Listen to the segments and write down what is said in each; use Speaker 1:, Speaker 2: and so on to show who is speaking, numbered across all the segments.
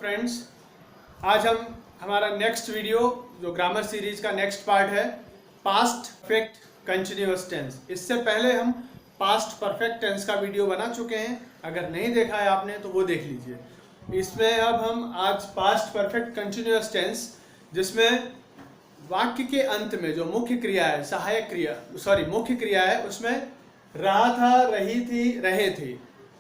Speaker 1: Friends, आज हम हमारा नेक्स्ट वीडियो जो ग्रामर सीरीज का नेक्स्ट पार्ट है पास्ट परफेक्ट कंटिन्यूअस टेंस। इससे पहले हम पास्ट परफेक्ट टेंस का वीडियो बना चुके हैं, अगर नहीं देखा है आपने तो वो देख लीजिए। इसमें अब हम आज पास्ट परफेक्ट कंटिन्यूअस टेंस, जिसमें वाक्य के अंत में जो मुख्य क्रिया है, सहायक क्रिया मुख्य क्रिया है, उसमें रहा था, रही थी, रहे थे,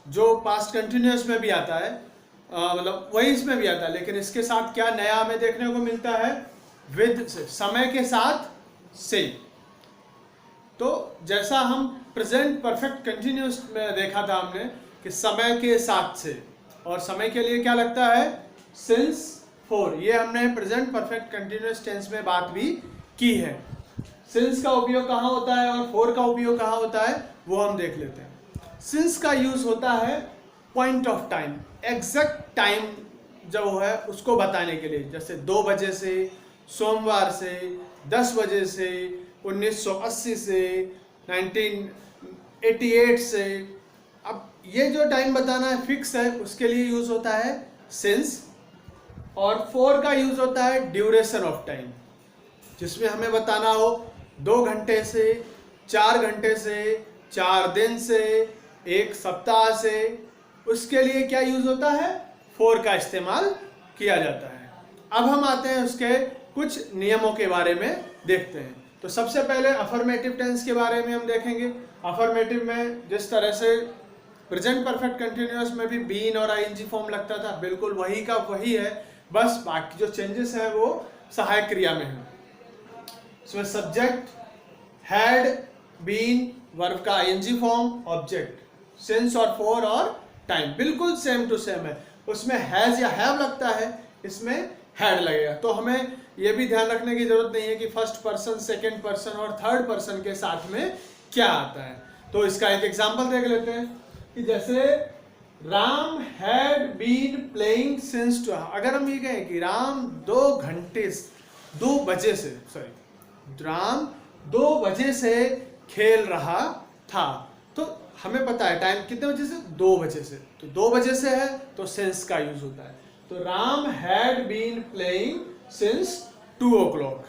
Speaker 1: जो पास्ट कंटिन्यूअस में भी आता है, मतलब वही इसमें भी आता है, लेकिन इसके साथ क्या नया हमें देखने को मिलता है, विद से, समय के साथ से। तो जैसा हम प्रेजेंट परफेक्ट कंटिन्यूअस में देखा था हमने कि समय के साथ से, और समय के लिए क्या लगता है, सिंस फॉर। ये हमने प्रेजेंट परफेक्ट कंटिन्यूअस टेंस में बात भी की है। सिंस का उपयोग कहाँ होता है और फॉर का उपयोग कहाँ होता है वो हम देख लेते हैं। सिंस का यूज होता है point of time, exact time जो है उसको बताने के लिए, जैसे 2 बजे से, सोमवार से, 10 बजे से, 1980 से, 1988 से। अब ये जो टाइम बताना है फिक्स है, उसके लिए यूज होता है सिंस। और फॉर का यूज होता है ड्यूरेशन ऑफ टाइम, जिसमें हमें बताना हो 2 घंटे से, 4 घंटे से, 4 दिन से, 1 सप्ताह से, उसके लिए क्या यूज होता है, फॉर का इस्तेमाल किया जाता है। अब हम आते हैं उसके कुछ नियमों के बारे में देखते हैं। तो सबसे पहले अफर्मेटिव टेंस के बारे में हम देखेंगे। अफर्मेटिव में जिस तरह से प्रेजेंट परफेक्ट कंटिन्यूअस में भी बीन और आईएनजी फॉर्म लगता था, बिल्कुल वही का वही है, बस बाकी जो चेंजेस हैं वो सहायक क्रिया में है। इसमें सब्जेक्ट, हैड, बीन, वर्ब का आईएनजी फॉर्म, ऑब्जेक्ट, सिंस और फॉर और टाइम बिल्कुल सेम टू सेम है। उसमें हैज या हैव लगता है, इसमें हैड लगेगा। तो हमें यह भी ध्यान रखने की जरूरत नहीं है कि फर्स्ट पर्सन, सेकंड पर्सन और थर्ड पर्सन के साथ में क्या आता है। तो इसका एक एग्जांपल देख लेते हैं कि जैसे Ram had been playing since 2। अगर हम ये कहें कि राम 2 बजे से खेल रहा था, तो हमें पता है टाइम कितने बजे से, 2 बजे से, तो 2 बजे से है तो सिंस का यूज होता है। तो Ram had been playing since 2 o'clock।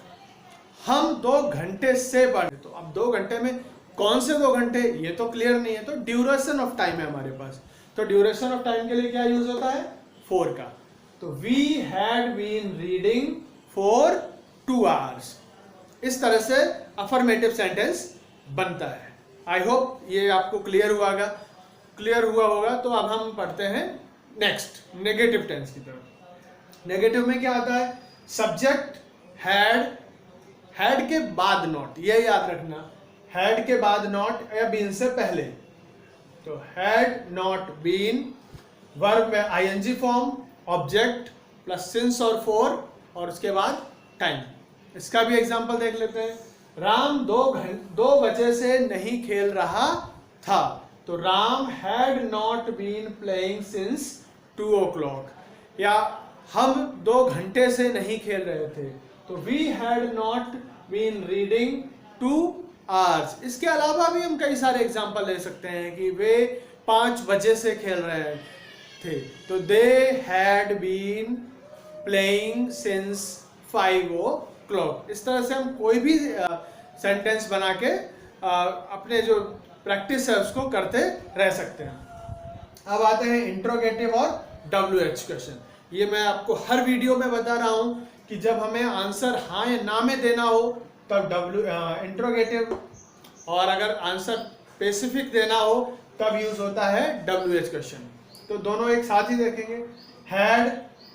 Speaker 1: हम 2 घंटे से पढ़े, तो अब 2 घंटे में कौन से 2 घंटे ये तो क्लियर नहीं है, तो ड्यूरेशन ऑफ टाइम है हमारे पास। तो ड्यूरेशन ऑफ टाइम के लिए क्या यूज होता है, फॉर का। तो we had been reading for 2 hours। इस तरह से अफर्मेटिव सेंटेंस बनता है। आई होप ये आपको क्लियर हुआ होगा। तो अब हम पढ़ते हैं नेक्स्ट नेगेटिव टेंस की तरफ। नेगेटिव में क्या आता है, सब्जेक्ट हैड के बाद नॉट, ये याद रखना, हैड के बाद नॉट या बीन से पहले। तो हैड नॉट बीन, वर्ब में I N G form, object plus since और फॉर, और उसके बाद टाइम। इसका भी एग्जांपल देख लेते हैं। राम 2 बजे से नहीं खेल रहा था, तो Ram had not been playing since 2 o'clock। या हम 2 घंटे से नहीं खेल रहे थे, तो we had not been reading 2 hours। इसके अलावा भी हम कई सारे एग्जांपल ले सकते हैं कि वे 5 बजे से खेल रहे थे, तो they had been playing since 5 o'clock। इस तरह से हम कोई भी सेंटेंस बना के अपने जो प्रैक्टिस है उसको करते रह सकते हैं। अब आते हैं इंट्रोगेटिव और WH क्वेश्चन। ये मैं आपको हर वीडियो में बता रहा हूं कि जब हमें आंसर हाँ या ना में देना हो तब इंट्रोगेटिव, और अगर आंसर स्पेसिफिक देना हो तब यूज होता है WH क्वेश्चन। तो दोनों एक साथ ही देखेंगे। हैड,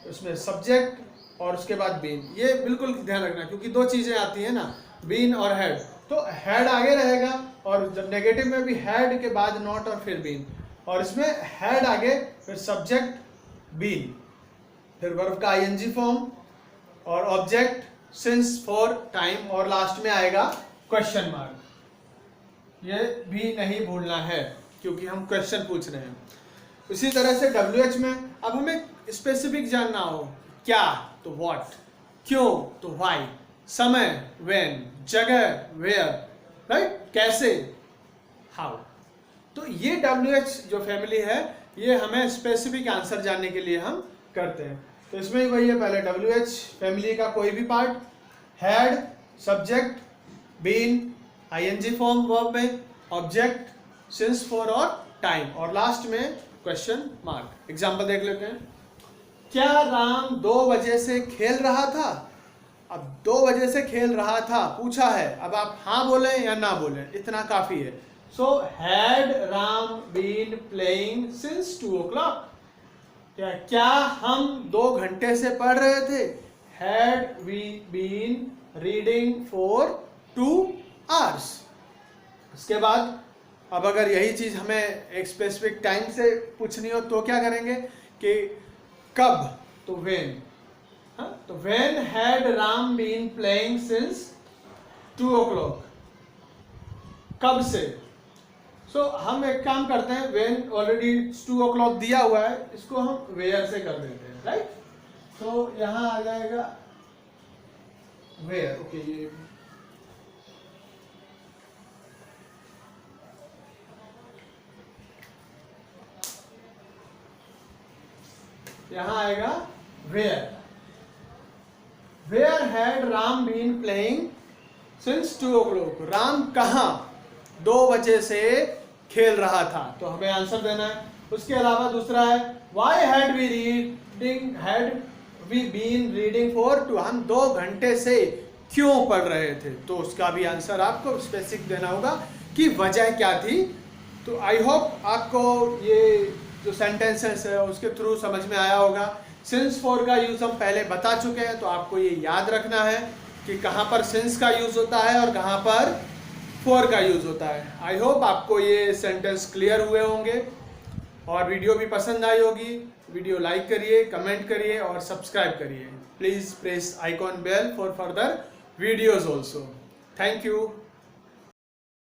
Speaker 1: उसमें सब्जेक्ट और उसके बाद बीन, ये बिल्कुल ध्यान रखना क्योंकि 2 चीजें आती है ना, बीन और हैड। तो हैड आगे रहेगा, और जब नेगेटिव में भी हैड के बाद नॉट और फिर बीन, और इसमें हैड आगे, फिर सब्जेक्ट, बीन, फिर वर्ब का आईएनजी फॉर्म और ऑब्जेक्ट, सिंस, फॉर, टाइम, और लास्ट में आएगा क्वेश्चन मार्क। ये भी नहीं भूलना है क्योंकि हम क्वेश्चन पूछ रहे हैं। इसी तरह से WH में अब हमें स्पेसिफिक जानना हो, क्या तो व्हाट, क्यों तो व्हाई, समय व्हेन, जगह वेयर, राइट, कैसे हाउ। तो ये WH जो फैमिली है, ये हमें स्पेसिफिक आंसर जानने के लिए हम करते हैं। तो इसमें ही वही है, पहले WH फैमिली का कोई भी part, had subject, been ING form verb में, ऑब्जेक्ट सिंस फॉर और टाइम, और लास्ट में क्वेश्चन मार्क। एग्जाम्पल देख लेते हैं। क्या राम 2 बजे से खेल रहा था? अब 2 बजे से खेल रहा था पूछा है, अब आप हाँ बोलें या ना बोलें, इतना काफी है। So had Ram been playing since 2 o'clock? क्या हम 2 घंटे से पढ़ रहे थे? Had we been reading for 2 hours? उसके बाद अब अगर यही चीज हमें एक स्पेसिफिक टाइम से पूछनी हो तो क्या करेंगे कि कब, तो व्हेन। तो when had Ram been playing since 2 o'clock? कब से? सो हम एक काम करते हैं, व्हेन ऑलरेडी 2 o'clock दिया हुआ है, इसको हम वेयर से कर देते हैं, राइट? तो यहां आ जाएगा वेयर। ओके, ये यहां आएगा where. Where had Ram been playing since 2 o'clock? Ram कहां 2 बजे से खेल रहा था, तो हमें आंसर देना है। उसके अलावा दूसरा है, why had we been reading for 2? हम 2 घंटे से क्यों पढ़ रहे थे, तो उसका भी आंसर आपको स्पेसिफिक देना होगा कि वजह क्या थी। तो आई होप आपको ये जो सेंटेंसेस है उसके थ्रू समझ में आया होगा। सिंस फॉर का यूज हम पहले बता चुके हैं, तो आपको ये याद रखना है कि कहाँ पर सिंस का यूज होता है और कहाँ पर फॉर का यूज होता है। आई होप आपको ये सेंटेंस क्लियर हुए होंगे और वीडियो भी पसंद आई होगी। वीडियो लाइक करिए, कमेंट करिए और सब्सक्राइब करिए। Please press icon bell for further videos also. Thank you.